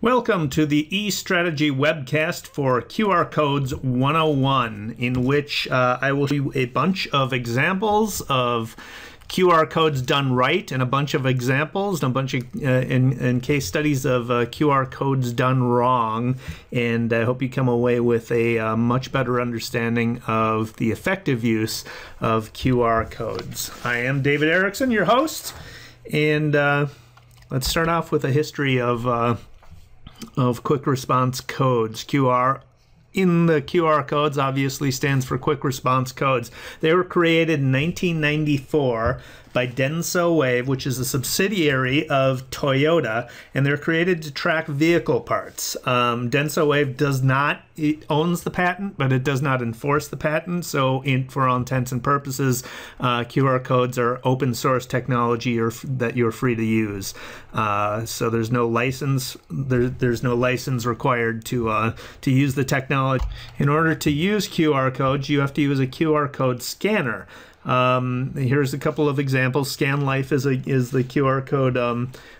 Welcome to the eStrategy webcast for QR Codes 101, in which I will show you a bunch of examples of QR codes done right and a bunch of examples and a bunch of and case studies of QR codes done wrong. And I hope you come away with a much better understanding of the effective use of QR codes. I am David Erickson, your host, and let's start off with a history of quick response codes. QR in the QR codes obviously stands for quick response codes. They were created in 1994 by DensoWave, which is a subsidiary of Toyota, and they're created to track vehicle parts. DensoWave does not, it owns the patent, but it does not enforce the patent. So for all intents and purposes, QR codes are open source technology that you're free to use. So there's no license. There's no license required to use the technology. In order to use QR codes, you have to use a QR code scanner. Here's a couple of examples. ScanLife is the QR code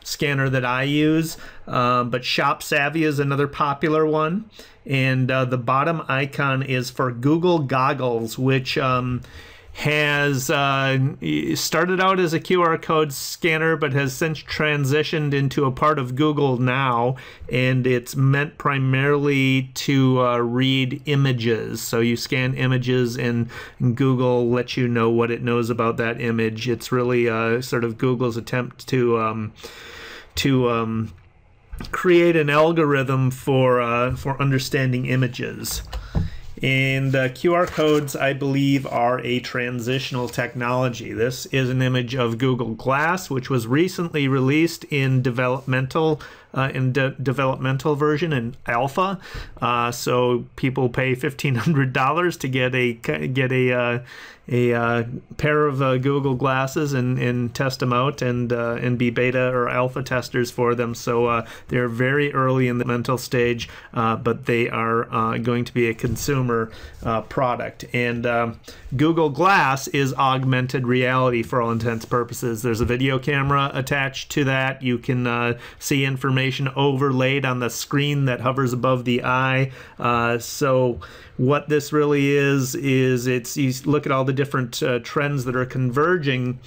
scanner that I use, but ShopSavvy is another popular one. And the bottom icon is for Google Goggles, which has started out as a QR code scanner, but has since transitioned into a part of Google now, and it's meant primarily to read images. So you scan images, and Google lets you know what it knows about that image. It's really sort of Google's attempt to create an algorithm for understanding images. And QR codes, I believe, are a transitional technology. This is an image of Google Glass, which was recently released in developmental version in alpha. So people pay $1,500 to get a pair of Google glasses and test them out and be beta or alpha testers for them. So they're very early in the mental stage, but they are going to be a consumer product. And Google Glass is augmented reality for all intents and purposes. There's a video camera attached to that. You can see information overlaid on the screen that hovers above the eye. So what this really is you look at all the different trends that are converging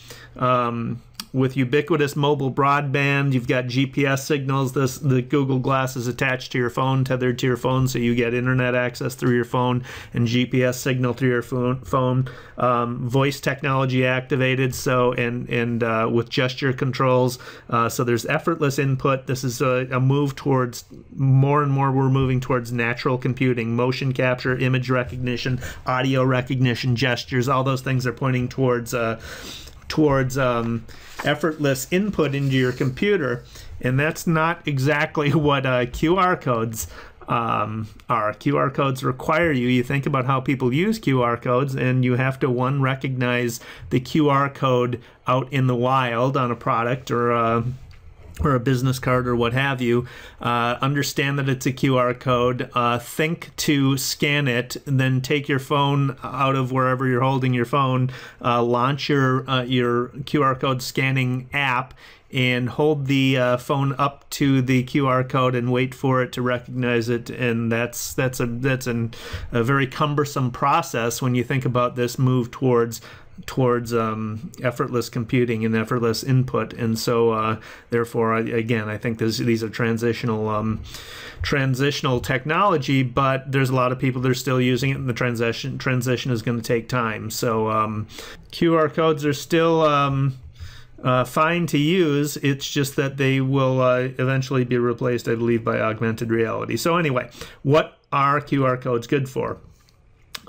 with ubiquitous mobile broadband. You've got GPS signals. The Google Glass is attached to your phone, tethered to your phone, so you get internet access through your phone and GPS signal through your phone. Voice technology activated, so and with gesture controls. So there's effortless input. This is a move towards more and more. We're moving towards natural computing, motion capture, image recognition, audio recognition, gestures. All those things are pointing towards effortless input into your computer, and that's not exactly what QR codes are. QR codes require you think about how people use QR codes, and you have to, one, recognize the QR code out in the wild on a product or a business card or what have you, understand that it's a QR code, think to scan it, and then take your phone out of wherever you're holding your phone, launch your QR code scanning app, and hold the phone up to the QR code and wait for it to recognize it. And that's a very cumbersome process when you think about this move towards effortless computing and effortless input. And so therefore, again, I think these are transitional technology, but there's a lot of people that are still using it, and the transition is going to take time. So QR codes are still fine to use. It's just that they will eventually be replaced, I believe, by augmented reality. So anyway, what are QR codes good for?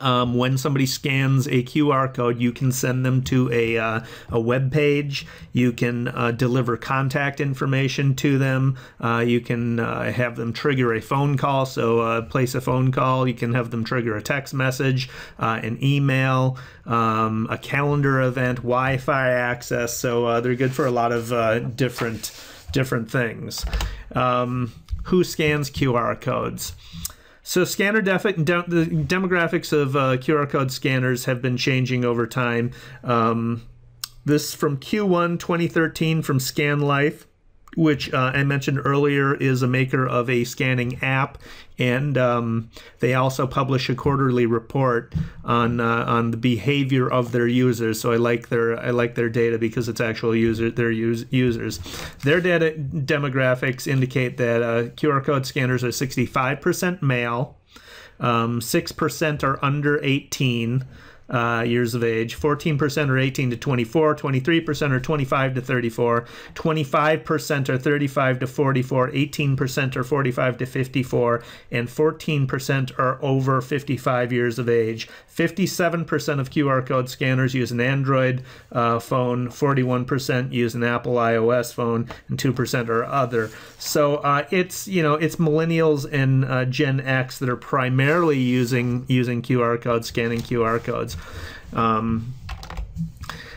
When somebody scans a QR code, you can send them to a web page. You can deliver contact information to them. You can have them trigger a phone call. So place a phone call. You can have them trigger a text message, an email, a calendar event, Wi-Fi access. So they're good for a lot of different things. Who scans QR codes? So the demographics of QR code scanners have been changing over time. This from Q1 2013 from ScanLife. which I mentioned earlier is a maker of a scanning app, and they also publish a quarterly report on the behavior of their users. So I like their data because it's actual users. Their data demographics indicate that QR code scanners are 65% male, 6% are under 18. Years of age, 14% are 18 to 24, 23% are 25 to 34, 25% are 35 to 44, 18% are 45 to 54, and 14% are over 55 years of age. 57% of QR code scanners use an Android phone, 41% use an Apple iOS phone, and 2% are other. So it's millennials and Gen X that are primarily using QR codes, scanning QR codes.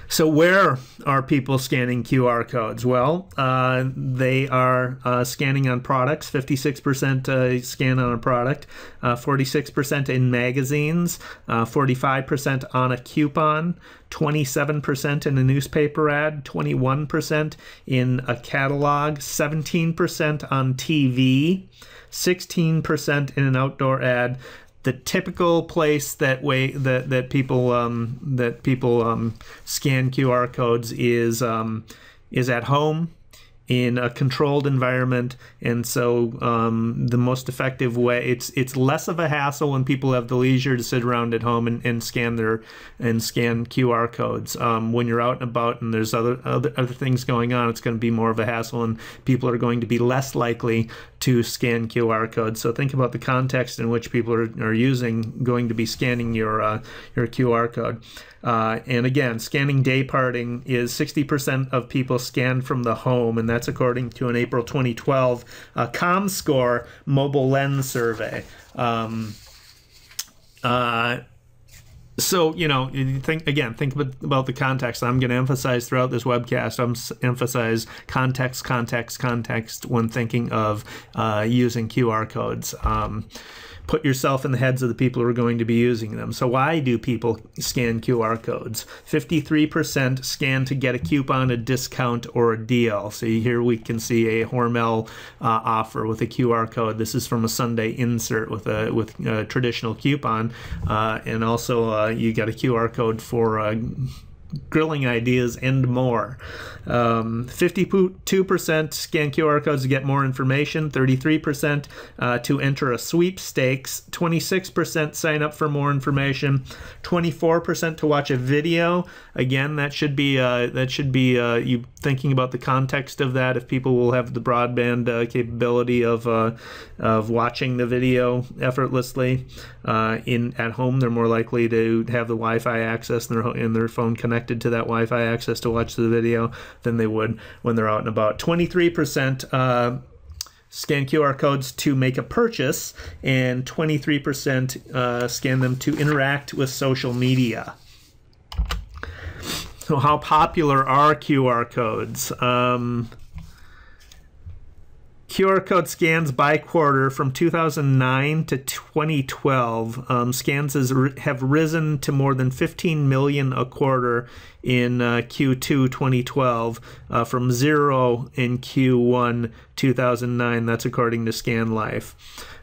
So where are people scanning QR codes? Well, they are scanning on products. 56% scan on a product, 46% in magazines, 45% on a coupon, 27% in a newspaper ad, 21% in a catalog, 17% on TV, 16% in an outdoor ad. The typical place that people scan QR codes is at home, in a controlled environment, and so the most effective way, it's less of a hassle when people have the leisure to sit around at home and scan QR codes. When you're out and about and there's other things going on, it's going to be more of a hassle, and people are going to be less likely to scan QR codes. So think about the context in which people are going to be scanning your QR code. And again, scanning day parting is 60% of people scanned from the home, and that's according to an April 2012 ComScore mobile lens survey. So, think about the context. I'm going to emphasize throughout this webcast, emphasize context when thinking of using QR codes. Put yourself in the heads of the people who are going to be using them. So why do people scan QR codes? 53% scan to get a coupon, a discount, or a deal. So here we can see a Hormel offer with a QR code. This is from a Sunday insert with a traditional coupon, and also you got a QR code for grilling ideas and more. 52% scan QR codes to get more information, 33% to enter a sweepstakes, 26% sign up for more information, 24% to watch a video. Again, that should be you thinking about the context of that. If people will have the broadband capability of watching the video effortlessly at home, they're more likely to have the Wi-Fi access in their phone connected to that Wi-Fi access to watch the video than they would when they're out and about. 23% scan QR codes to make a purchase, and 23% scan them to interact with social media. So how popular are QR codes? QR code scans by quarter from 2009 to 2012. Scans have risen to more than 15 million a quarter in Q2 2012 from 0 in Q1 2009. That's according to ScanLife.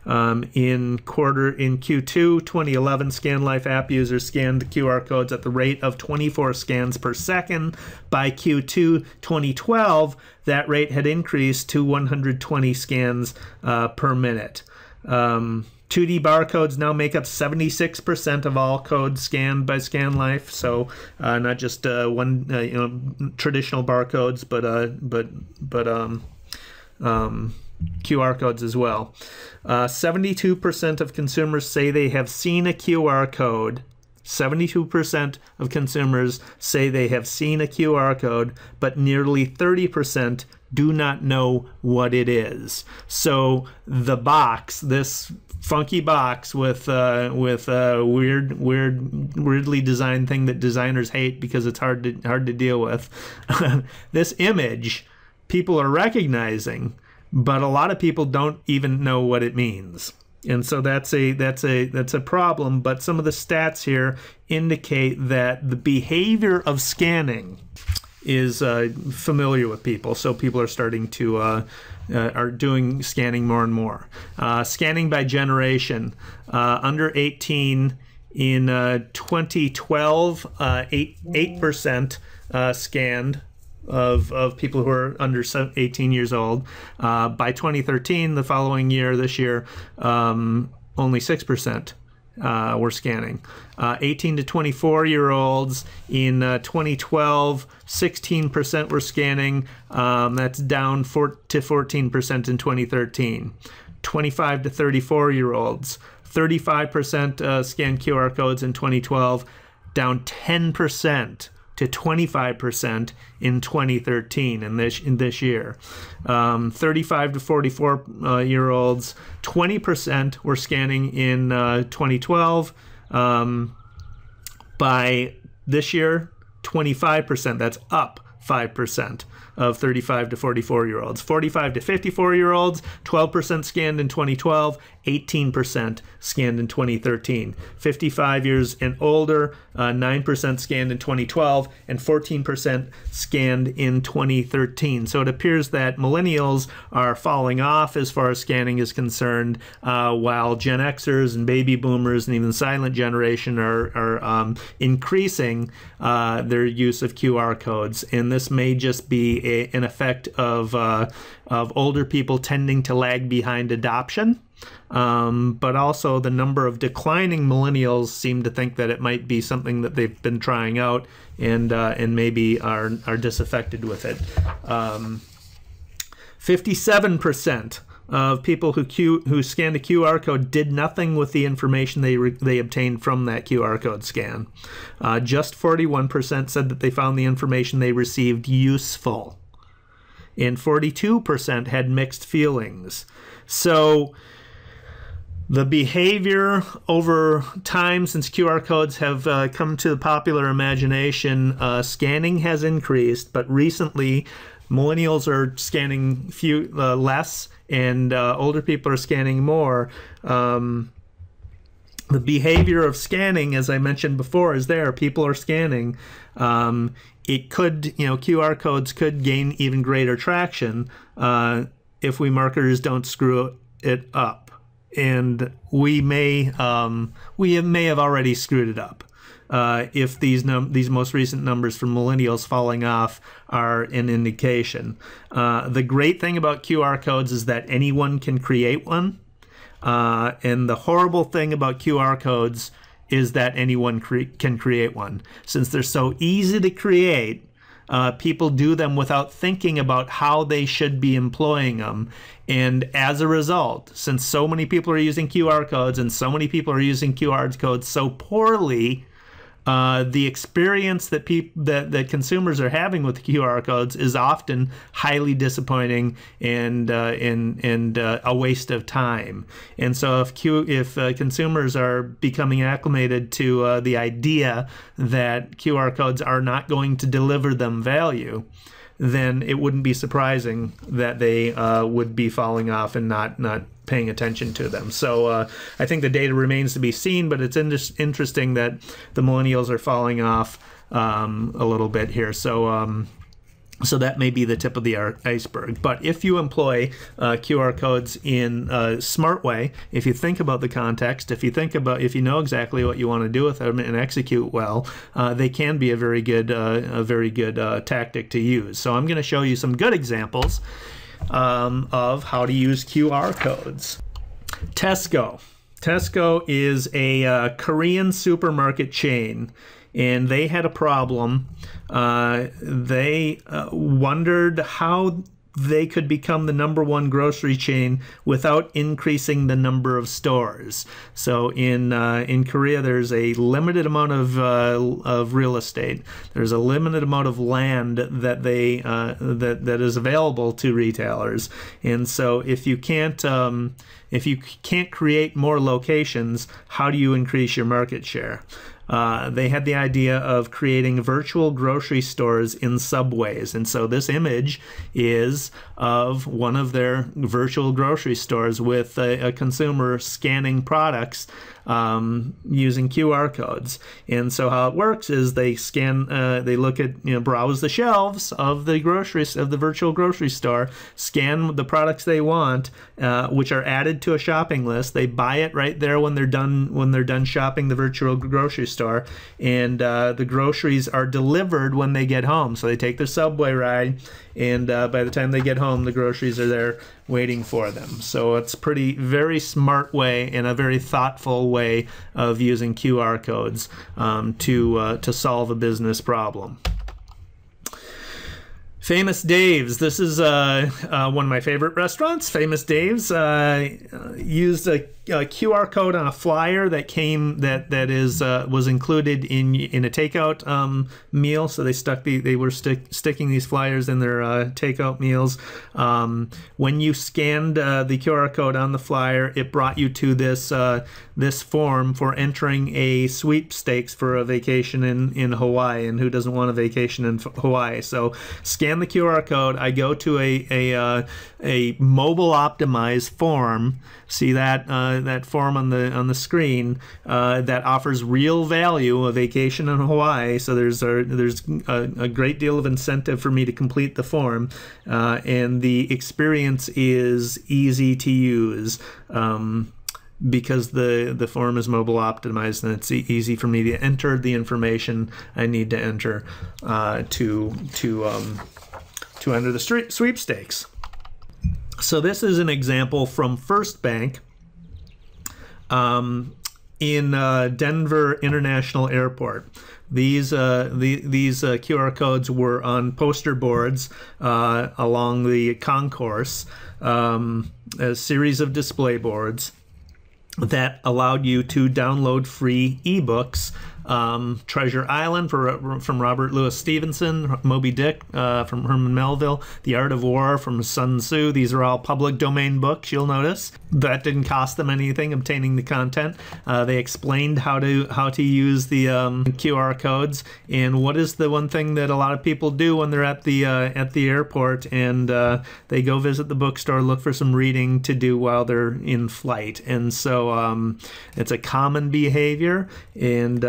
In Q2 2011, ScanLife app users scanned QR codes at the rate of 24 scans per second. By Q2 2012, that rate had increased to 120 scans per minute. 2D barcodes now make up 76% of all codes scanned by ScanLife. So not just traditional barcodes, but QR codes as well. 72% of consumers say they have seen a QR code. 72% of consumers say they have seen a QR code, but nearly 30% do not know what it is. So the box, this funky box with a weirdly designed thing that designers hate because it's hard to deal with. This image people are recognizing, but a lot of people don't even know what it means. And so that's a problem, but some of the stats here indicate that the behavior of scanning familiar with people, so people are starting to are doing scanning more and more. Scanning by generation, under 18 in 2012, 8% scanned of people who are under 18 years old. By 2013, the following year, this year, only 6% were scanning. 18 to 24-year-olds in 2012, 16% were scanning. That's down to 14% in 2013. 25 to 34-year-olds, 35% scanned QR codes in 2012, down 10% to 25% in 2013 in this year. 35 to 44-year-olds, 20% were scanning in 2012. By this year, 25%. That's up 5% of 35 to 44-year-olds. 45 to 54-year-olds, 12% scanned in 2012, 18% scanned in 2013. 55 years and older, 9% scanned in 2012, and 14% scanned in 2013. So it appears that millennials are falling off as far as scanning is concerned, while Gen Xers and baby boomers and even the silent generation are increasing their use of QR codes. And this may just be an effect of older people tending to lag behind adoption. But also the number of declining millennials seem to think that it might be something that they've been trying out and maybe are disaffected with it. 57% of people who scanned a QR code did nothing with the information they obtained from that QR code scan. Just 41% said that they found the information they received useful, and 42% had mixed feelings. So the behavior over time since QR codes have come to the popular imagination, scanning has increased, but recently millennials are scanning less, and older people are scanning more. The behavior of scanning, as I mentioned before, is there. People are scanning. It could, QR codes could gain even greater traction if we marketers don't screw it up. And we may have already screwed it up if these most recent numbers from millennials falling off are an indication. The great thing about QR codes is that anyone can create one, and the horrible thing about QR codes is that anyone can create one. Since they're so easy to create, people do them without thinking about how they should be employing them. And as a result, since so many people are using QR codes and so many people are using QR codes so poorly, the experience that that consumers are having with QR codes is often highly disappointing and a waste of time. And so if consumers are becoming acclimated to the idea that QR codes are not going to deliver them value, then it wouldn't be surprising that they would be falling off and not paying attention to them. So I think the data remains to be seen, but it's interesting that the millennials are falling off a little bit here. So so that may be the tip of the iceberg. But if you employ QR codes in a smart way, if you think about the context, if you know exactly what you want to do with them and execute well, they can be a very good tactic to use. So I'm going to show you some good examples of how to use QR codes. Tesco. Tesco is a Korean supermarket chain, and they had a problem. They wondered how they could become the #1 grocery chain without increasing the number of stores. So in Korea, there's a limited amount of real estate. There's a limited amount of land that that is available to retailers, and so if you can't create more locations, how do you increase your market share? they had the idea of creating virtual grocery stores in subways. And so this image is of one of their virtual grocery stores with a consumer scanning products using QR codes. And so how it works is they scan, they look at, browse the shelves of the virtual grocery store, scan the products they want, which are added to a shopping list. They buy it right there when they're done shopping the virtual grocery store, and the groceries are delivered when they get home. So they take their subway ride, and by the time they get home, the groceries are there waiting for them. So it's very smart way and a very thoughtful way of using QR codes to solve a business problem. Famous Dave's. This is one of my favorite restaurants. Famous Dave's used a QR code on a flyer that was included in a takeout meal. So they were sticking these flyers in their takeout meals. When you scanned the QR code on the flyer, it brought you to this form for entering a sweepstakes for a vacation in Hawaii. And who doesn't want a vacation in Hawaii? So scan the QR code. I go to a mobile optimized form. See that form on the screen that offers real value, a vacation in Hawaii. So there's a great deal of incentive for me to complete the form, and the experience is easy to use. Because the form is mobile optimized, and it's easy for me to enter the information I need to enter to enter the sweepstakes. So this is an example from First Bank in Denver International Airport. These QR codes were on poster boards along the concourse, a series of display boards that allowed you to download free ebooks. Treasure Island from Robert Louis Stevenson, Moby Dick from Herman Melville, The Art of War from Sun Tzu. These are all public domain books, you'll notice. That didn't cost them anything, obtaining the content. They explained how to use the QR codes, and what is the one thing that a lot of people do when they're at the airport, and they go visit the bookstore, look for some reading to do while they're in flight. And so it's a common behavior, and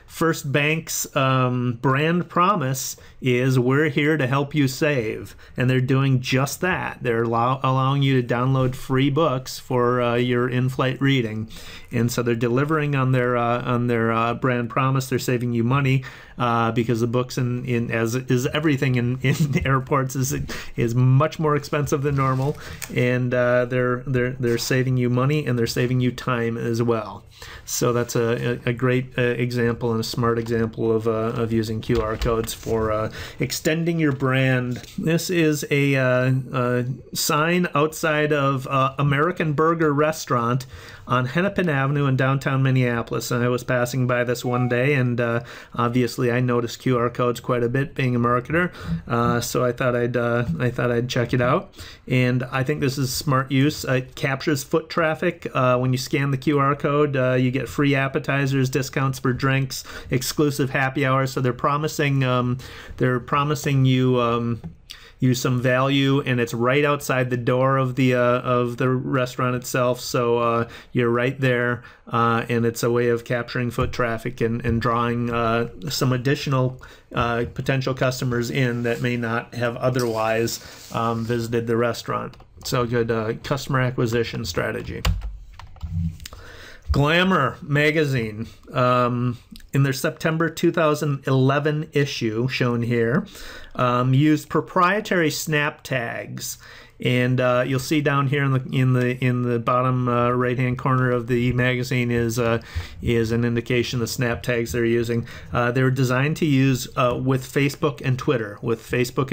First Bank's brand promise is, we're here to help you save. And they're doing just that. They're allowing you to download free books for your in-flight reading. And so they're delivering on their brand promise. They're saving you money because the books as is everything in airports is much more expensive than normal. And they're saving you money, and they're saving you time as well. So that's a great example and a smart example of using QR codes for extending your brand. This is a sign outside of American Burger Restaurant on Hennepin Avenue in downtown Minneapolis. And I was passing by this one day, and obviously I noticed QR codes quite a bit, being a marketer. So I thought I'd check it out. And I think this is smart use. It captures foot traffic. When you scan the QR code, you get free appetizers, discounts for drinks, exclusive happy hours. So they're promising you some value, and it's right outside the door of the restaurant itself. So you're right there, and it's a way of capturing foot traffic and drawing some additional potential customers in that may not have otherwise visited the restaurant. So good customer acquisition strategy. Glamour magazine, in their September 2011 issue, shown here, used proprietary snap tags, and you'll see down here in the bottom right-hand corner of the magazine is an indication of the snap tags they're using. They were designed to use with Facebook and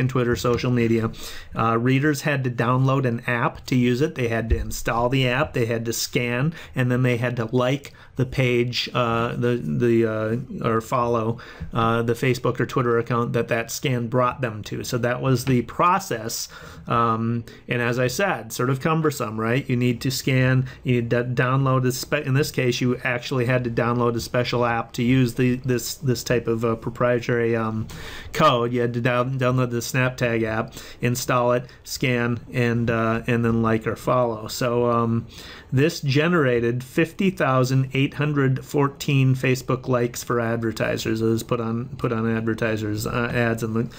Twitter, social media. Readers had to download an app to use it. They had to install the app. They had to scan, and then they had to like the page, or follow the Facebook or Twitter account that scan brought them to. So that was the process. And as I said, sort of cumbersome, right? You need to scan, you need to download in this case, you actually had to download a special app to use this type of proprietary code. You had to download the SnapTag app, install it, scan, and then like or follow. So this generated 50,814 Facebook likes for advertisers. It was put on advertisers ads in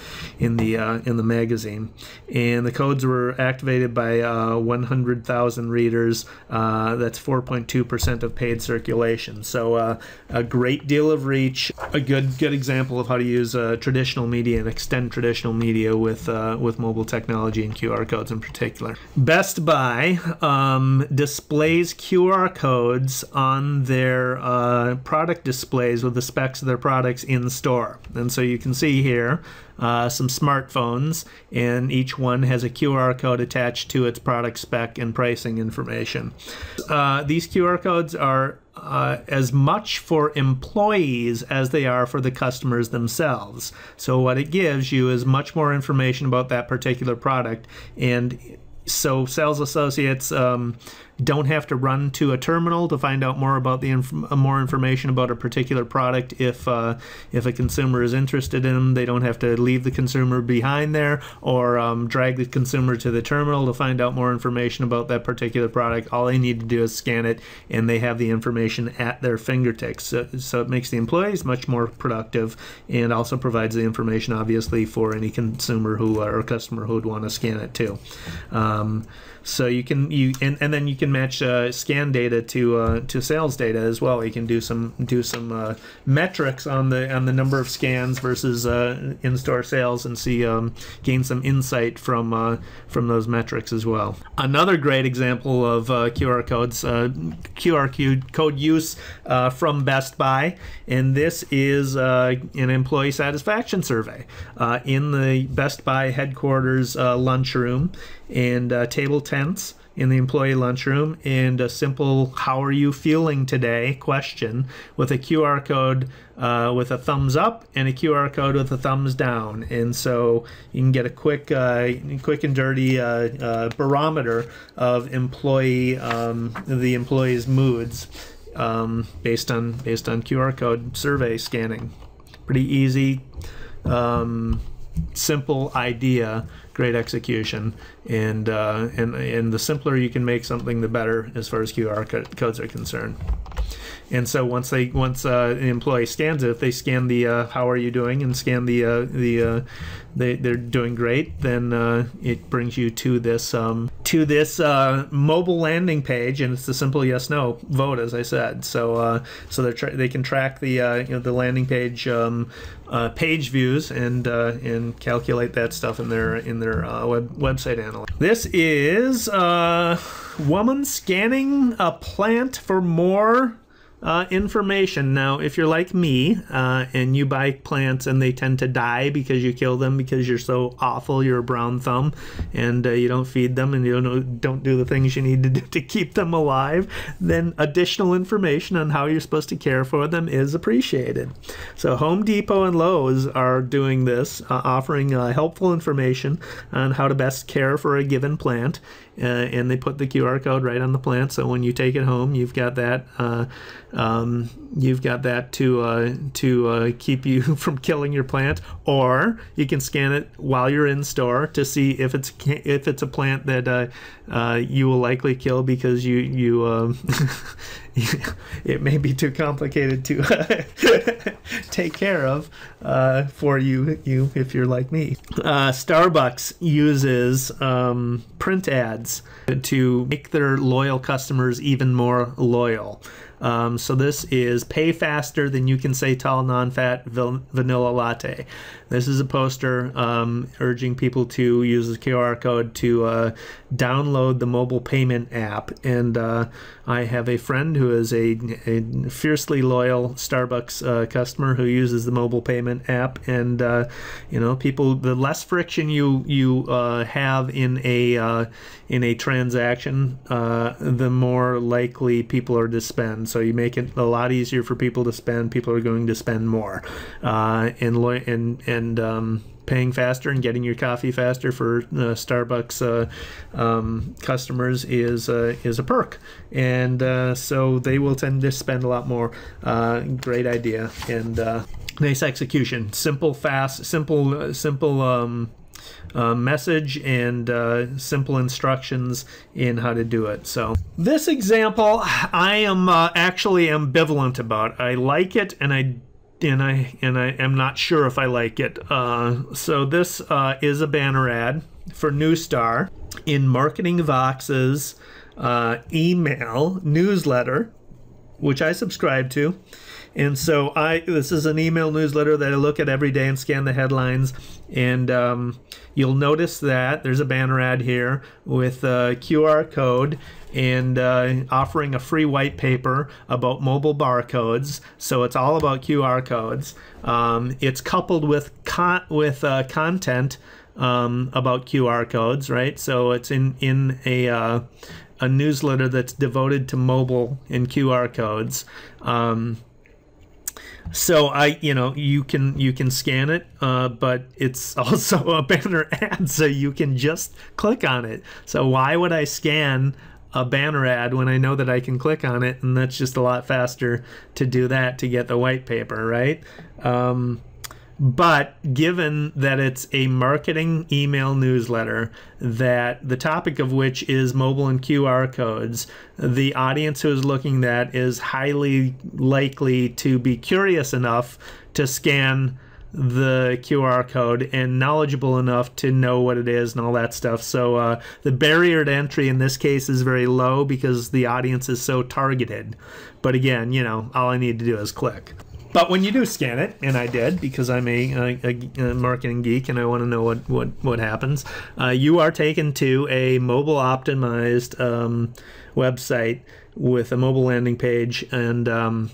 the magazine, and the codes were activated by 100,000 readers. That's 4.2% of paid circulation. So a great deal of reach. A good example of how to use traditional media and extend traditional media with mobile technology and QR codes in particular. Best Buy displays QR codes on their product displays with the specs of their products in store. And so you can see here some smartphones, and each one has a QR code attached to its product spec and pricing information. These QR codes are as much for employees as they are for the customers themselves. So what it gives you is much more information about that particular product, and so sales associates don't have to run to a terminal to find out more about more information about a particular product. If a consumer is interested in them, they don't have to leave the consumer behind there or drag the consumer to the terminal to find out more information about that particular product. All they need to do is scan it, and they have the information at their fingertips. So it makes the employees much more productive, and also provides the information, obviously, for any consumer or customer who would want to scan it too. So you can and then you can match scan data to sales data as well. You can do some metrics on the number of scans versus in-store sales, and see gain some insight from those metrics as well. Another great example of QR codes, QR code use from Best Buy, and this is an employee satisfaction survey in the Best Buy headquarters lunchroom, and table tents in the employee lunchroom, and a simple "How are you feeling today?" question with a QR code with a thumbs up and a QR code with a thumbs down. And so you can get a quick and dirty barometer of the employee's moods based on QR code survey scanning. Pretty easy, simple idea, great execution, and the simpler you can make something, the better as far as QR codes are concerned. And so once an employee scans it, if they scan the "How are you doing?" and scan they're doing great, then it brings you to this mobile landing page, and it's a simple yes/no vote, as I said. So they can track the landing page page views and calculate that stuff in their website analytics. This is a woman scanning a plant for more information. Now, if you're like me and you buy plants and they tend to die because you kill them because you're so awful, you're a brown thumb, and you don't feed them and you don't do the things you need to do to keep them alive, then additional information on how you're supposed to care for them is appreciated. So Home Depot and Lowe's are doing this, offering helpful information on how to best care for a given plant. And they put the QR code right on the plant, so when you take it home, you've got that to keep you from killing your plant. Or you can scan it while you're in store to see if it's a plant that you will likely kill because you it may be too complicated to take care of for you if you're like me. Starbucks uses print ads to make their loyal customers even more loyal. So this is "Pay faster than you can say tall non-fat vanilla latte." This is a poster urging people to use the QR code to download the mobile payment app. And I have a friend who is a fiercely loyal Starbucks customer who uses the mobile payment app. And the less friction you have in a transaction, the more likely people are to spend. so you make it a lot easier for people to spend. People are going to spend more, and paying faster and getting your coffee faster for Starbucks customers is a perk, and so they will tend to spend a lot more. Great idea, and nice execution. Simple, fast, simple message, and simple instructions in how to do it. So this example I am actually ambivalent about. I like it, and I am not sure if I like it. So this is a banner ad for New Star in Marketing Vox's email newsletter, which I subscribe to. And so this is an email newsletter that I look at every day and scan the headlines. And you'll notice that there's a banner ad here with a QR code and offering a free white paper about mobile barcodes. So it's all about QR codes. It's coupled with content about QR codes, right? So it's in a newsletter that's devoted to mobile and QR codes. So you can scan it, but it's also a banner ad, so you can just click on it. So why would I scan a banner ad when I know that I can click on it? And that's just a lot faster to do that to get the white paper, right? But given that it's a marketing email newsletter, that the topic of which is mobile and QR codes, the audience who is looking at is highly likely to be curious enough to scan the QR code and knowledgeable enough to know what it is and all that stuff. So the barrier to entry in this case is very low because the audience is so targeted. But again, all I need to do is click. But when you do scan it, and I did because I'm a marketing geek and I want to know what happens, you are taken to a mobile optimized website with a mobile landing page, and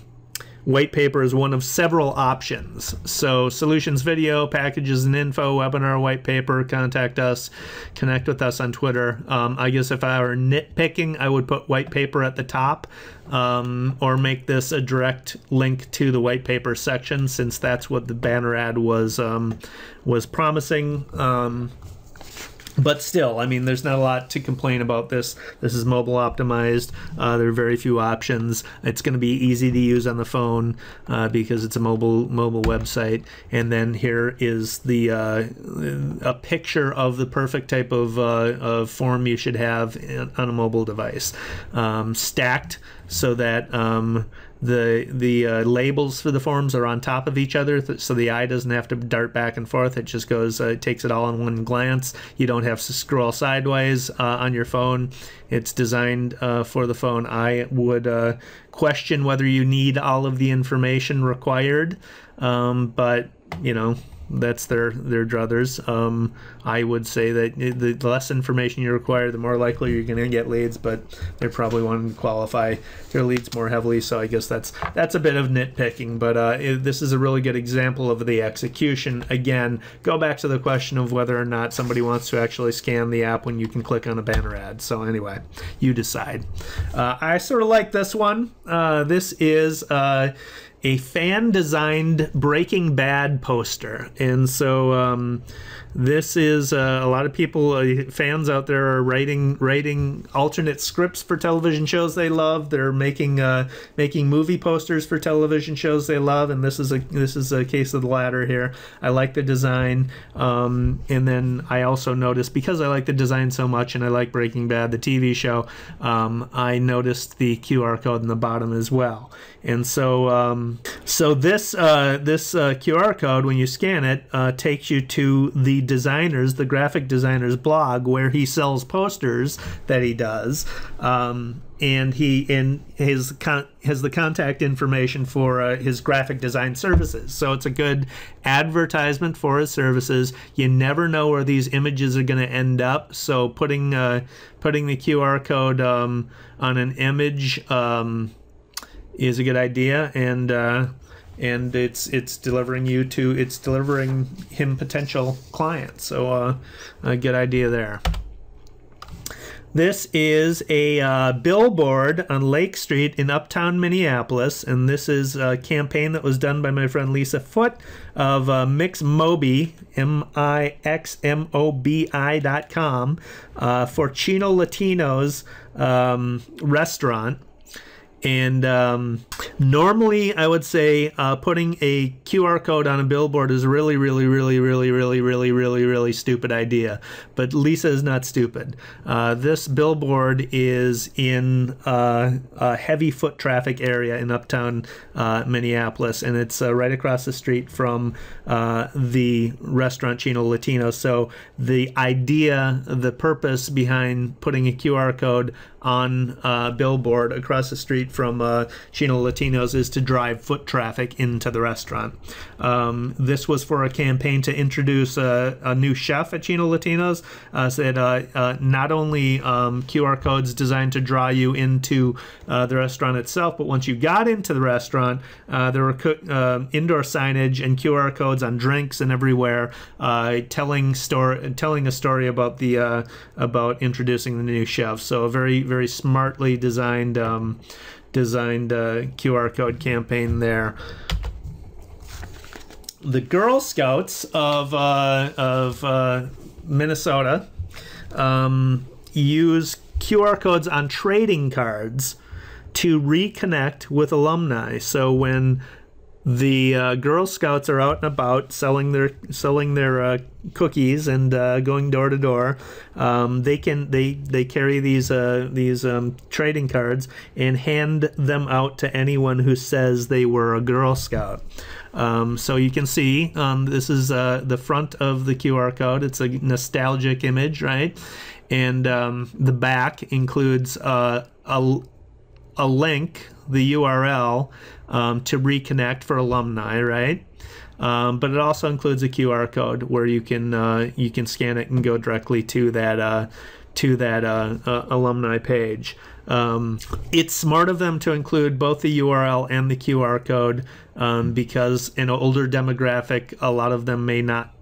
white paper is one of several options. So solutions video, packages and info, webinar, white paper, contact us, connect with us on Twitter. I guess if I were nitpicking, I would put white paper at the top, or make this a direct link to the white paper section, since that's what the banner ad was promising. But still, I mean, there's not a lot to complain about this. This is mobile optimized. There are very few options. It's going to be easy to use on the phone because it's a mobile website. And then here is the a picture of the perfect type of form you should have on a mobile device, stacked so that the labels for the forms are on top of each other, so the eye doesn't have to dart back and forth. It just goes, takes it all in one glance. You don't have to scroll sideways on your phone. It's designed for the phone. I would question whether you need all of the information required, but that's their druthers. I would say that the less information you require, the more likely you're going to get leads, but they probably want to qualify their leads more heavily, so I guess that's a bit of nitpicking, but this is a really good example of the execution. Again, go back to the question of whether or not somebody wants to actually scan the app when you can click on a banner ad. So anyway, you decide. I sort of like this one. This is a fan-designed Breaking Bad poster, and so this is a lot of people, fans out there, are writing alternate scripts for television shows they love. They're making movie posters for television shows they love, and this is a case of the latter here. I like the design, and then I also noticed, because I like the design so much and I like Breaking Bad, the TV show, I noticed the QR code in the bottom as well. And so this QR code, when you scan it, takes you to the graphic designer's blog, where he sells posters that he does, and he has the contact information for his graphic design services. So it's a good advertisement for his services. You never know where these images are going to end up, so putting the QR code on an image is a good idea, and it's delivering him potential clients. So a good idea there. This is a billboard on Lake Street in Uptown Minneapolis, and this is a campaign that was done by my friend Lisa Foote of Mixmobi, MIXMOBI.com, for Chino Latino's restaurant. And normally I would say putting a QR code on a billboard is really stupid idea. But Lisa is not stupid. This billboard is in a heavy foot traffic area in Uptown Minneapolis, and it's right across the street from the restaurant Chino Latino. So the idea, the purpose behind putting a QR code on a billboard across the street from Chino Latino's is to drive foot traffic into the restaurant. This was for a campaign to introduce a new chef at Chino Latino's. Said not only QR codes designed to draw you into the restaurant itself, but once you got into the restaurant, there were indoor signage and QR codes on drinks and everywhere, telling a story about the about introducing the new chef. So a very smartly designed QR code campaign there. The Girl Scouts of Minnesota use QR codes on trading cards to reconnect with alumni. So when the Girl Scouts are out and about selling their cookies and going door to door, they carry these trading cards and hand them out to anyone who says they were a Girl Scout. So you can see this is the front of the QR code. It's a nostalgic image, right? And the back includes a link, the URL, to reconnect for alumni, right? But it also includes a QR code where you can scan it and go directly to that alumni page. It's smart of them to include both the URL and the QR code because in an older demographic, a lot of them may not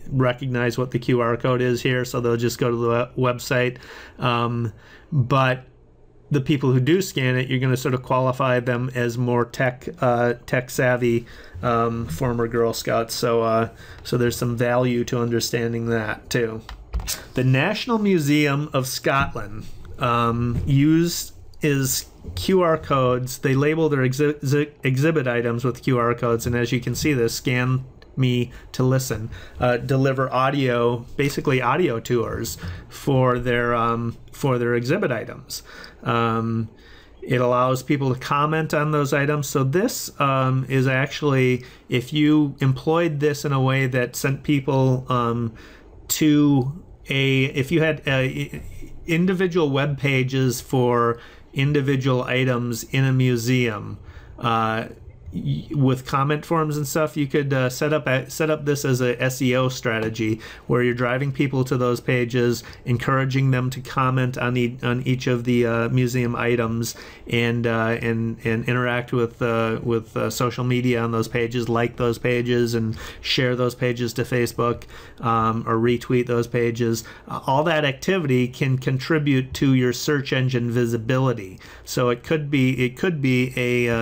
recognize what the QR code is here, so they'll just go to the website. But the people who do scan it, you're going to sort of qualify them as more tech savvy former Girl Scouts. So there's some value to understanding that too. The National Museum of Scotland uses QR codes. They label their exhibit items with QR codes, and as you can see, this scan me to listen, deliver audio, basically audio tours for their exhibit items. It allows people to comment on those items. So this is actually, if you employed this in a way that sent people if you had individual web pages for individual items in a museum, with comment forms and stuff, you could set up this as a SEO strategy where you're driving people to those pages, encouraging them to comment on each of the museum items, and interact with social media on those pages, like those pages, and share those pages to Facebook, or retweet those pages. All that activity can contribute to your search engine visibility. So it could be a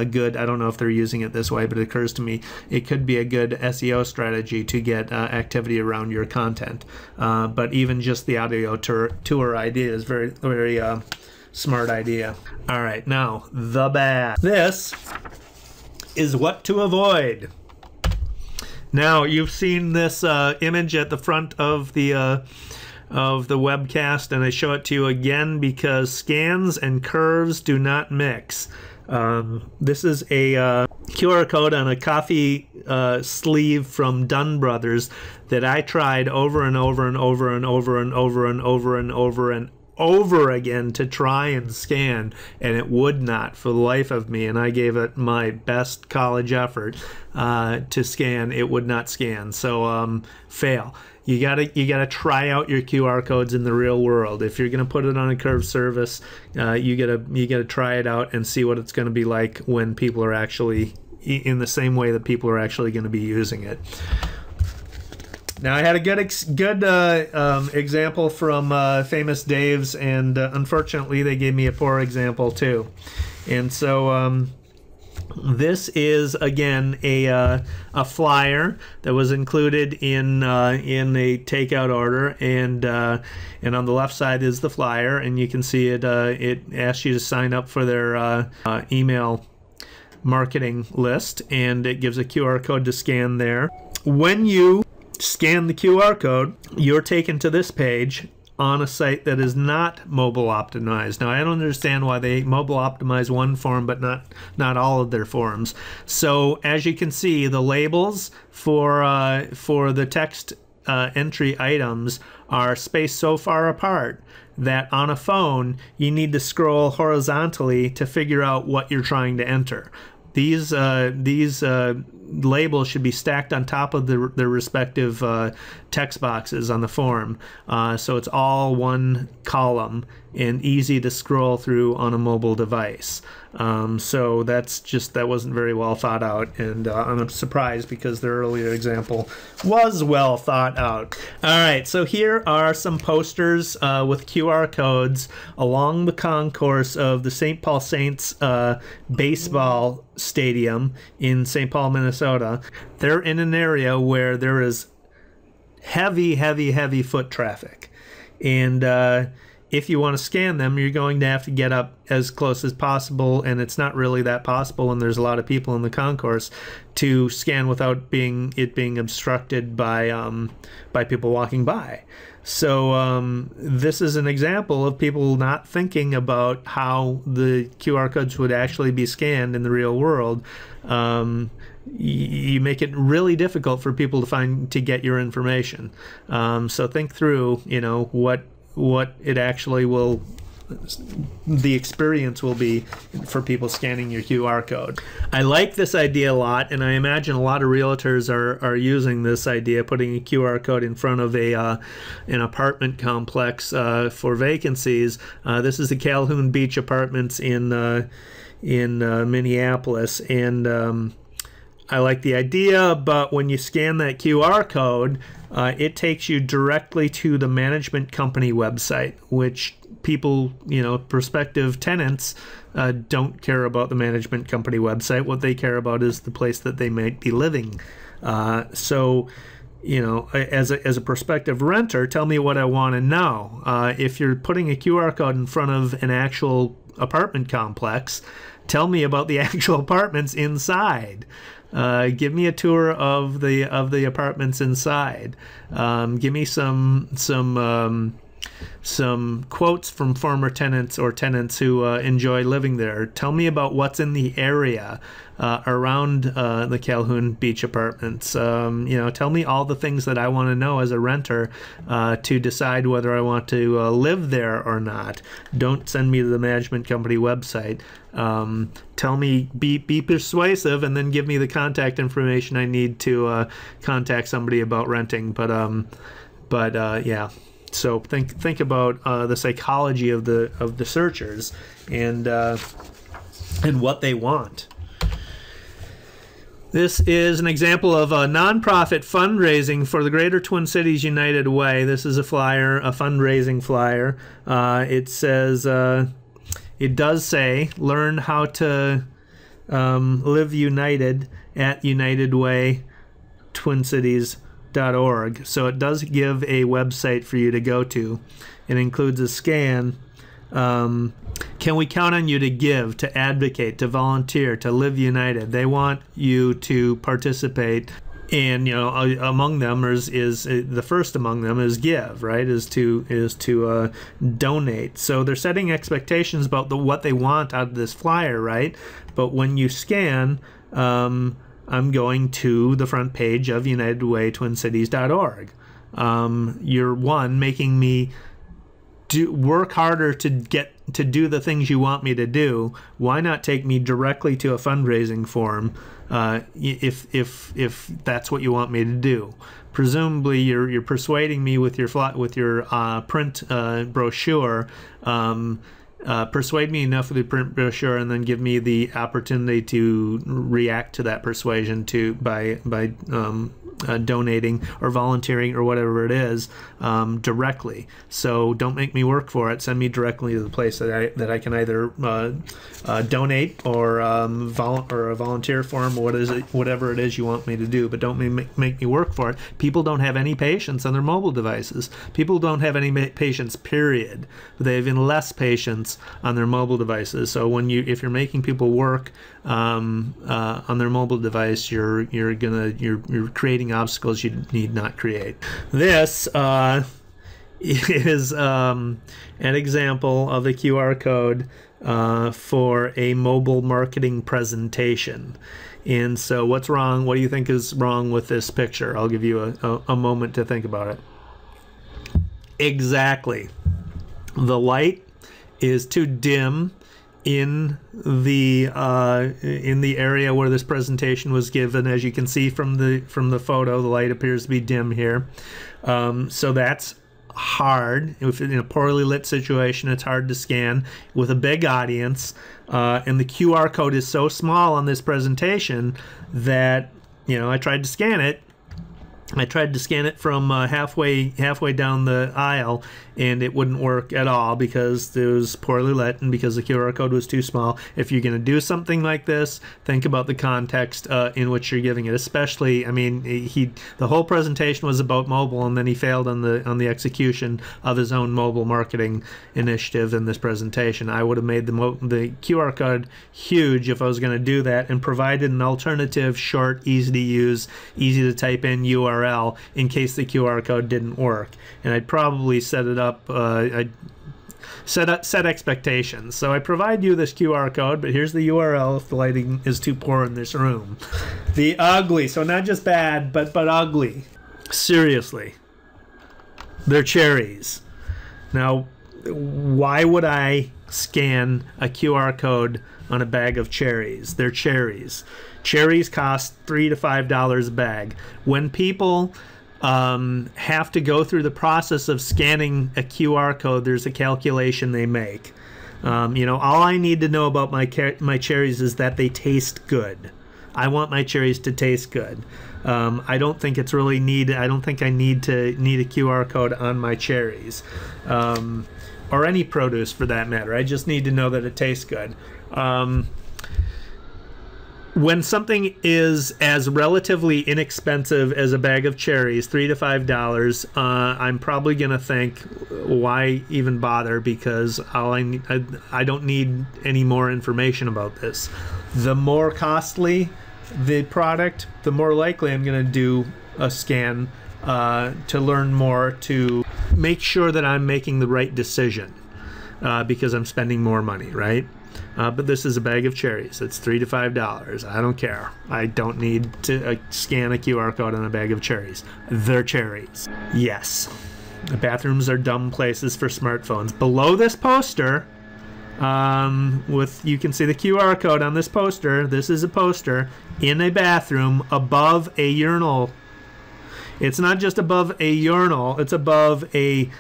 good, I don't know if they're using it this way, but it occurs to me it could be a good SEO strategy to get activity around your content. But even just the audio tour idea is very smart idea. All right, now the bad. This is what to avoid. Now you've seen this image at the front of the webcast, and I show it to you again because scans and curves do not mix. This is a QR code on a coffee sleeve from Dunn Brothers that I tried over and over and over and over and over and over and over and over again to try and scan, and it would not for the life of me, and I gave it my best college effort to scan. It would not scan. So fail. You gotta try out your QR codes in the real world. If you're gonna put it on a curved service, you gotta try it out and see what it's gonna be like when people are actually in the same way that people are actually gonna be using it. Now I had a good example from Famous Dave's, and unfortunately they gave me a poor example too. And so this is again a flyer that was included in a takeout order, and on the left side is the flyer, and you can see it. It asks you to sign up for their email marketing list, and it gives a QR code to scan there. When you scan the QR code, you're taken to this page on a site that is not mobile optimized. Now, I don't understand why they mobile optimize one form but not all of their forms. So as you can see, the labels for the text entry items are spaced so far apart that on a phone you need to scroll horizontally to figure out what you're trying to enter. These labels should be stacked on top of their respective text boxes on the form, so it's all one column and easy to scroll through on a mobile device. So that wasn't very well thought out, and I'm surprised because the earlier example was well thought out. All right, so here are some posters with QR codes along the concourse of the St. Paul Saints baseball stadium in St. Paul, Minnesota. They're in an area where there is heavy foot traffic, and if you want to scan them, you're going to have to get up as close as possible, and it's not really that possible, and there's a lot of people in the concourse to scan without it being obstructed by people walking by. So this is an example of people not thinking about how the QR codes would actually be scanned in the real world. You make it really difficult for people to get your information. So think through, what it actually will, the experience will be for people scanning your QR code. I like this idea a lot, and I imagine a lot of realtors are using this idea, putting a QR code in front of an apartment complex for vacancies. This is the Calhoun Beach Apartments in Minneapolis, and I like the idea, but when you scan that QR code, it takes you directly to the management company website, which people, prospective tenants don't care about the management company website. What they care about is the place that they might be living. So, as a prospective renter, tell me what I want to know. If you're putting a QR code in front of an actual apartment complex, tell me about the actual apartments inside. Give me a tour of the apartments inside. Give me some quotes from former tenants or tenants who enjoy living there. Tell me about what's in the area around the Calhoun Beach Apartments. Tell me all the things that I want to know as a renter to decide whether I want to live there or not. Don't send me to the management company website. Tell me, be persuasive, and then give me the contact information I need to contact somebody about renting. But yeah. So think about the psychology of the searchers and what they want. This is an example of a nonprofit fundraising for the Greater Twin Cities United Way. This is a flyer, a fundraising flyer. It says, it does say, learn how to live united at United Way Twin Cities.org. So it does give a website for you to go to. It includes a scan. Can we count on you to give, to advocate, to volunteer, to live united? They want you to participate, and among them is the first among them is give, right? Is to donate. So they're setting expectations about what they want out of this flyer, right? But when you scan, I'm going to the front page of UnitedWayTwinCities.org. You're making me work harder to do the things you want me to do. Why not take me directly to a fundraising form if that's what you want me to do? Presumably you're persuading me with your print brochure. Persuade me enough with the print brochure, and then give me the opportunity to react to that persuasion by donating or volunteering or whatever it is directly. So don't make me work for it. Send me directly to the place that I can either donate or a volunteer for them, whatever it is you want me to do. But don't make me work for it. People don't have any patience on their mobile devices. People don't have any patience, period. They have even less patience on their mobile devices. So if you're making people work on their mobile device, you're creating obstacles you need not create. This is an example of a QR code for a mobile marketing presentation. And so what's wrong? What do you think is wrong with this picture? I'll give you a moment to think about it. Exactly. The light is too dim in the area where this presentation was given. As you can see from the photo, the light appears to be dim here. So that's hard. If in a poorly lit situation, it's hard to scan with a big audience, and the QR code is so small on this presentation that, you know, I tried to scan it. I tried to scan it from halfway down the aisle, and it wouldn't work at all because it was poorly lit and because the QR code was too small. If you're going to do something like this, think about the context in which you're giving it. Especially, I mean, the whole presentation was about mobile, and then he failed on the execution of his own mobile marketing initiative in this presentation. I would have made the QR code huge if I was going to do that, and provided an alternative, short, easy to use, easy to type in URL in case the QR code didn't work. And I'd probably set it up, I'd set expectations. So I provide you this QR code, but here's the URL if the lighting is too poor in this room. The ugly, so not just bad, but ugly. Seriously. They're cherries. Now, why would I scan a QR code on a bag of cherries? They're cherries. Cherries cost $3 to $5 a bag. When people have to go through the process of scanning a QR code, there's a calculation they make. You know, all I need to know about my cherries is that they taste good. I want my cherries to taste good. I don't think it's really needed. I don't think I need a QR code on my cherries, or any produce for that matter. I just need to know that it tastes good. When something is as relatively inexpensive as a bag of cherries, $3 to $5, I'm probably gonna think, why even bother? Because I don't need any more information about this. The more costly the product, the more likely I'm gonna do a scan to learn more, to make sure that I'm making the right decision, because I'm spending more money, right? But this is a bag of cherries. It's $3 to $5. I don't care. I don't need to scan a QR code on a bag of cherries. They're cherries. Yes, the bathrooms are dumb places for smartphones. Below this poster, you can see the QR code on this poster. This is a poster in a bathroom above a urinal. It's not just above a urinal. It's above a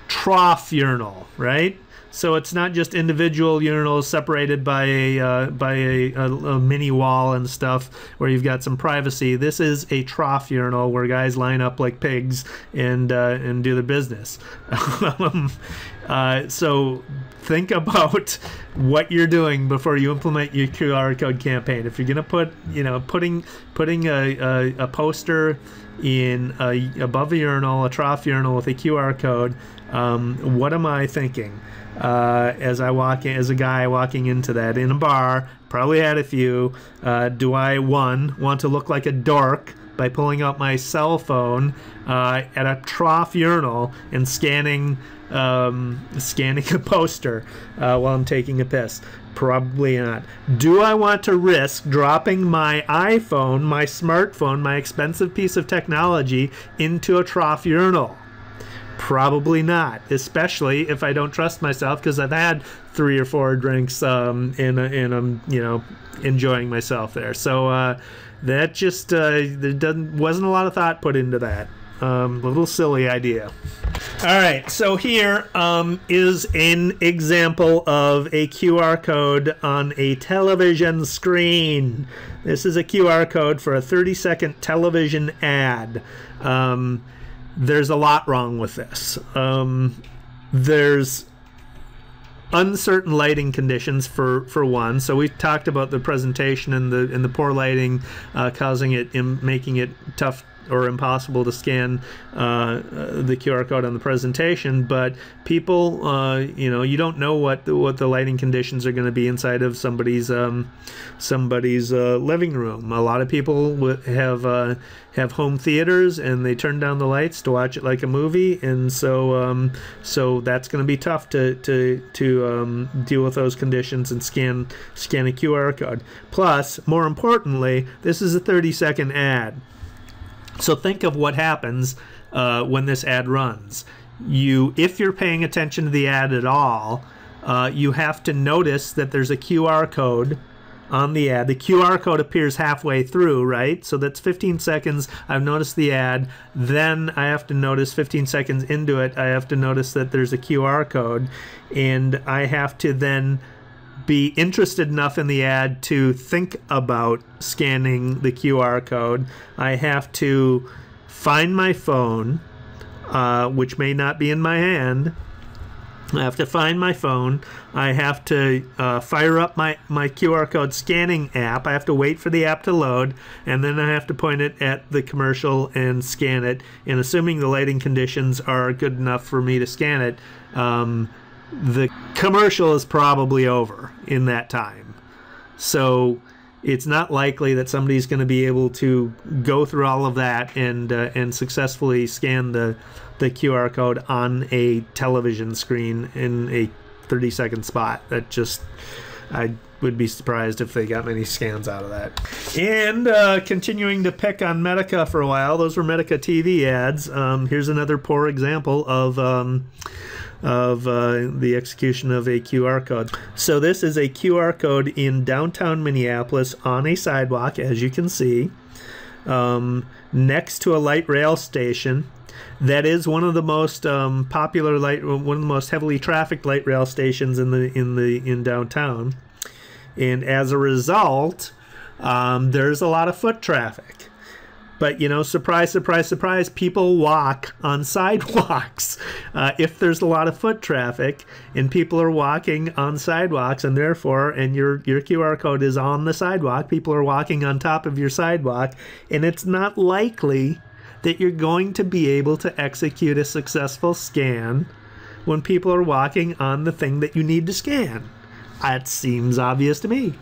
trough urinal, right? So it's not just individual urinals separated by a mini wall and stuff where you've got some privacy. This is a trough urinal where guys line up like pigs and do the business. So think about what you're doing before you implement your QR code campaign. If you're gonna putting a poster in above a urinal, a trough urinal with a QR code, what am I thinking? As a guy walking into that in a bar, probably had a few, do I want to look like a dork by pulling out my cell phone at a trough urinal and scanning a poster while I'm taking a piss? Probably not. Do I want to risk dropping my iPhone, my smartphone, my expensive piece of technology into a trough urinal? Probably not, especially if I don't trust myself, because I've had 3 or 4 drinks and I'm enjoying myself there. So that just there wasn't a lot of thought put into that. Little silly idea. All right, so here is an example of a QR code on a television screen. This is a QR code for a 30-second television ad. There's a lot wrong with this. There's uncertain lighting conditions for one. So we've talked about the presentation and the poor lighting causing it, making it tough or impossible to scan the QR code on the presentation. But people, you don't know what the lighting conditions are going to be inside of somebody's living room. A lot of people have home theaters, and they turn down the lights to watch it like a movie, and so that's going to be tough to deal with those conditions and scan a QR code. Plus, more importantly, this is a 30-second ad. So think of what happens when this ad runs. If you're paying attention to the ad at all, you have to notice that there's a QR code on the ad. The QR code appears halfway through, right? So that's 15 seconds. I've noticed the ad. Then I have to notice 15 seconds into it, I have to notice that there's a QR code. And I have to then be interested enough in the ad to think about scanning the QR code. I have to find my phone, which may not be in my hand. I have to find my phone. I have to fire up my QR code scanning app. I have to wait for the app to load, and then I have to point it at the commercial and scan it. And assuming the lighting conditions are good enough for me to scan it, the commercial is probably over in that time. So it's not likely that somebody's going to be able to go through all of that and successfully scan the QR code on a television screen in a 30-second spot. I would be surprised if they got many scans out of that. And continuing to pick on Medica for a while, those were Medica TV ads. Here's another poor example of the execution of a QR code. So this is a QR code in downtown Minneapolis on a sidewalk, as you can see, next to a light rail station. That is one of the most popular one of the most heavily trafficked light rail stations in downtown, and as a result, there's a lot of foot traffic. But, surprise, surprise, surprise, people walk on sidewalks. If there's a lot of foot traffic and people are walking on sidewalks, and therefore, your QR code is on the sidewalk, people are walking on top of your sidewalk, and it's not likely that you're going to be able to execute a successful scan when people are walking on the thing that you need to scan. It seems obvious to me.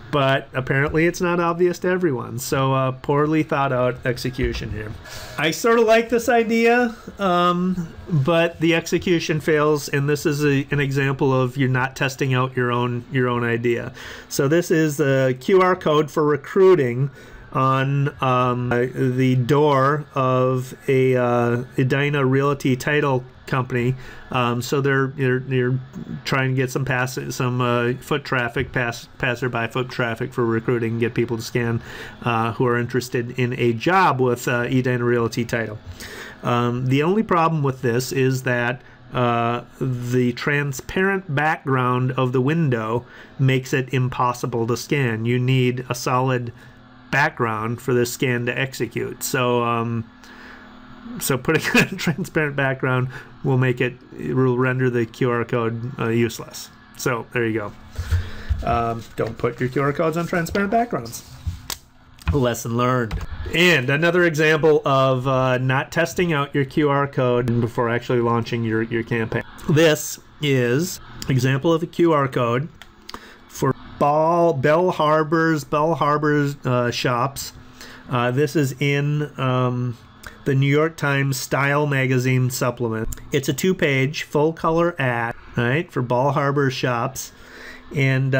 But apparently it's not obvious to everyone. So poorly thought out execution here. I sort of like this idea, but the execution fails, and this is an example of you're not testing out your own idea. So this is the QR code for recruiting on the door of a Edina Realty title company. So they're trying to get some foot traffic, passerby foot traffic for recruiting, get people to scan who are interested in a job with Edina Realty title. The only problem with this is that the transparent background of the window makes it impossible to scan. You need a solid background for this scan to execute. So putting a transparent background will render the QR code useless. So there you go. Don't put your QR codes on transparent backgrounds. Lesson learned. And another example of not testing out your QR code before actually launching your campaign. This is an example of a QR code for Bell Harbor's shops. This is in the New York Times Style magazine supplement. It's a 2-page full-color ad, right, for Ball Harbor shops, and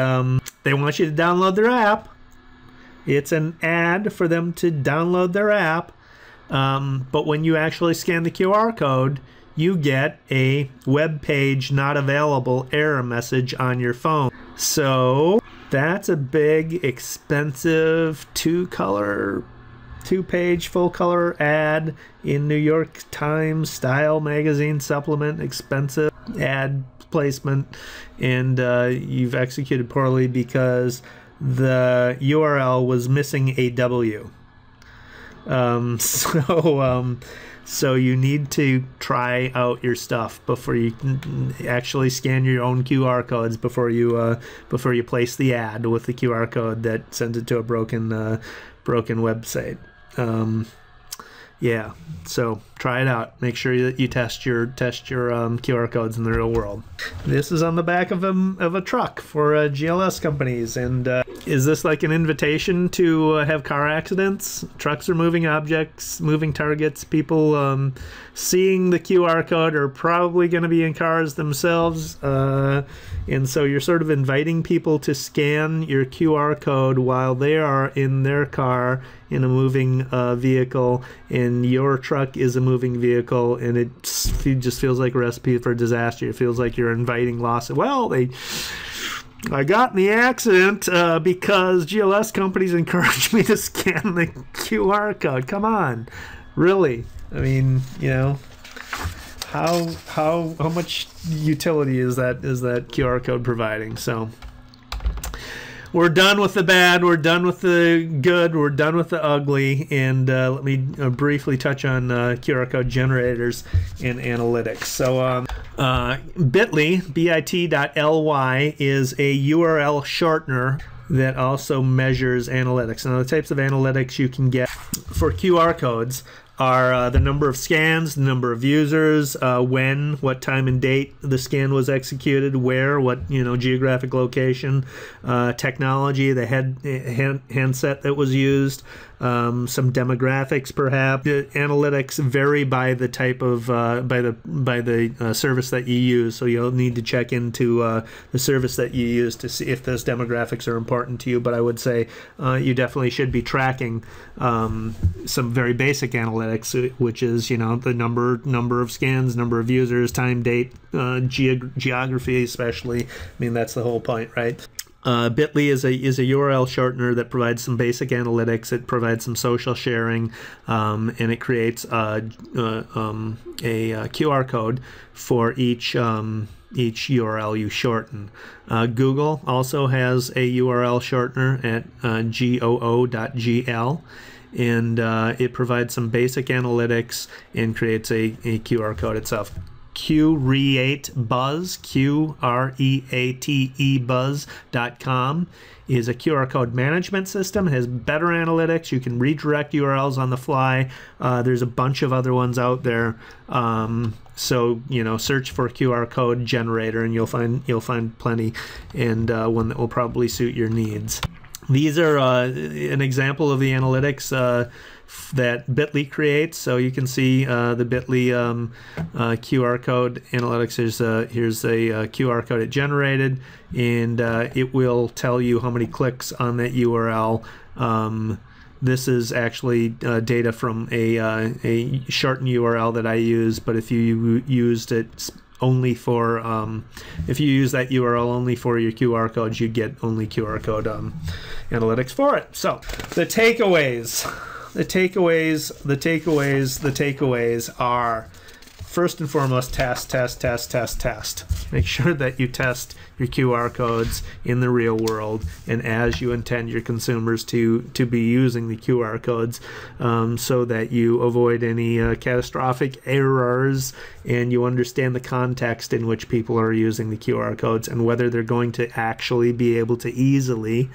they want you to download their app. It's an ad for them to download their app, but when you actually scan the QR code, you get a web page not available error message on your phone. So that's a big, expensive 2-color 2-page full color ad in New York Times style magazine supplement, expensive ad placement, and you've executed poorly because the URL was missing a W. So you need to try out your stuff before you actually scan your own QR codes before you place the ad with the QR code that sends it to a broken website. Yeah, so try it out. Make sure that you test your QR codes in the real world. This is on the back of a truck for GLS companies, and is this like an invitation to have car accidents? Trucks are moving objects, moving targets. People seeing the QR code are probably going to be in cars themselves, and so you're sort of inviting people to scan your QR code while they are in their car in a moving vehicle, and your truck is a moving vehicle, and it just feels like a recipe for disaster. It feels like you're inviting loss. Well, I got in the accident because GLS companies encouraged me to scan the QR code. Come on, really? I mean, you know, how much utility is that QR code providing? So we're done with the bad, we're done with the good, we're done with the ugly, and let me briefly touch on QR code generators and analytics. So bit.ly, bit.ly, is a URL shortener that also measures analytics. Now, the types of analytics you can get for QR codes are the number of scans, the number of users, what time and date the scan was executed, where, what geographic location, technology, the handset that was used, some demographics perhaps. The analytics vary by the type of by the service that you use, so you'll need to check into the service that you use to see if those demographics are important to you. But I would say you definitely should be tracking some very basic analytics, which is the number of scans, number of users, time, date, geography especially. I mean, that's the whole point, right? Bit.ly is a URL shortener that provides some basic analytics. It provides some social sharing, and it creates a QR code for each URL you shorten. Google also has a URL shortener at goo.gl, and it provides some basic analytics and creates a QR code itself. Qreatebuzz, Qreate buzz.com, is a QR code management system. It has better analytics. You can redirect URLs on the fly. There's a bunch of other ones out there. So search for QR code generator, and you'll find plenty, and one that will probably suit your needs. These are an example of the analytics that Bit.ly creates. So you can see the Bit.ly QR code analytics. Here's a QR code it generated, and it will tell you how many clicks on that URL. This is actually data from a shortened URL that I use, but if you used it only for if you use that URL only for your QR codes, you get only QR code analytics for it. So the takeaways are, first and foremost, test. Make sure that you test your QR codes in the real world, and as you intend your consumers to be using the QR codes, so that you avoid any catastrophic errors, and you understand the context in which people are using the QR codes and whether they're going to actually be able to easily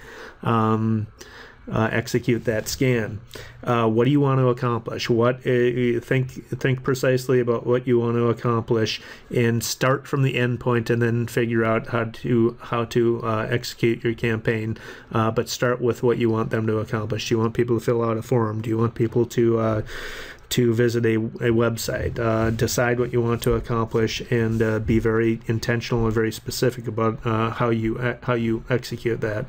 execute that scan. What do you want to accomplish? Think precisely about what you want to accomplish, and start from the end point, and then figure out how to execute your campaign. But start with what you want them to accomplish. Do you want people to fill out a form? Do you want people to visit a website? Decide what you want to accomplish, and be very intentional and very specific about how you execute that.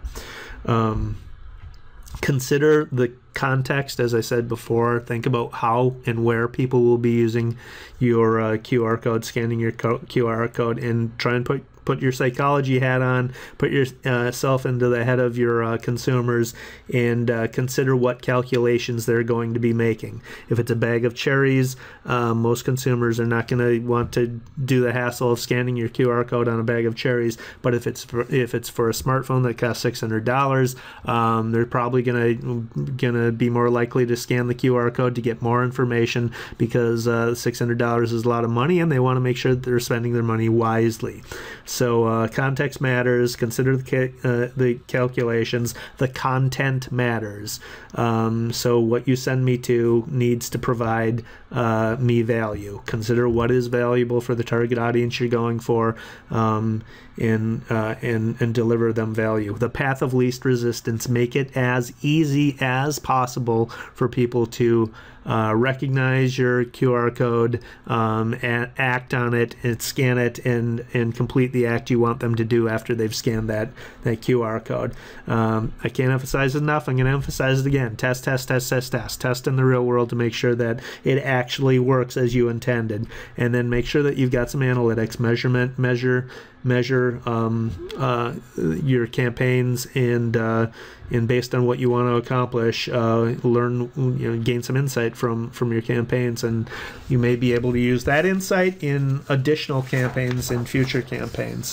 Consider the context, as I said before. Think about how and where people will be using your QR code, scanning your QR code, and try and put your psychology hat on, put yourself into the head of your consumers, and consider what calculations they're going to be making. If it's a bag of cherries, most consumers are not going to want to do the hassle of scanning your QR code on a bag of cherries. But if it's for a smartphone that costs $600, they're probably gonna be more likely to scan the QR code to get more information, because $600 is a lot of money, and they want to make sure that they're spending their money wisely. So context matters. Consider the calculations. The content matters. So what you send me to needs to provide me value. Consider what is valuable for the target audience you're going for, and deliver them value. The path of least resistance. Make it as easy as possible for people to recognize your QR code, and act on it, and scan it, and complete the act you want them to do after they've scanned that QR code. I can't emphasize it enough. I'm going to emphasize it again. Test, test, test, test, test. Test in the real world to make sure that it actually works as you intended, and then make sure that you've got some analytics, measure your campaigns, and based on what you want to accomplish, gain some insight from your campaigns, and you may be able to use that insight in additional campaigns in future campaigns.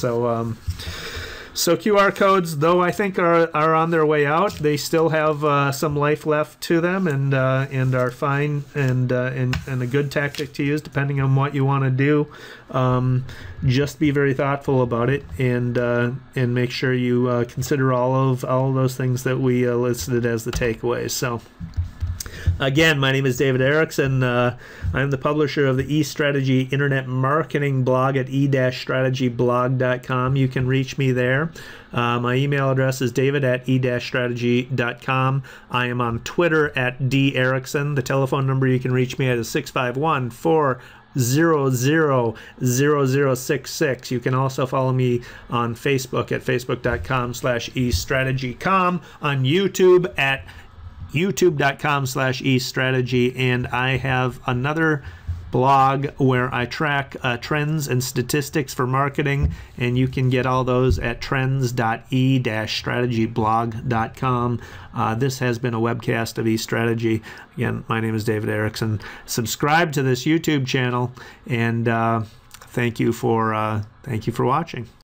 So QR codes, though I think are on their way out, they still have some life left to them, and are fine, and a good tactic to use depending on what you want to do. Just be very thoughtful about it, and make sure you consider all of those things that we listed as the takeaways. So, again, my name is David Erickson. I'm the publisher of the eStrategy Internet Marketing blog at e-strategyblog.com. You can reach me there. My email address is david@e-strategy.com. I am on Twitter at @derickson. The telephone number you can reach me at is 651-400-0066. You can also follow me on Facebook at facebook.com/eStrategycom, on YouTube at youtube.com/eStrategy, and I have another blog where I track trends and statistics for marketing, and you can get all those at trends.e-strategyblog.com. This has been a webcast of eStrategy. Again, my name is David Erickson. Subscribe to this YouTube channel, and thank you for watching.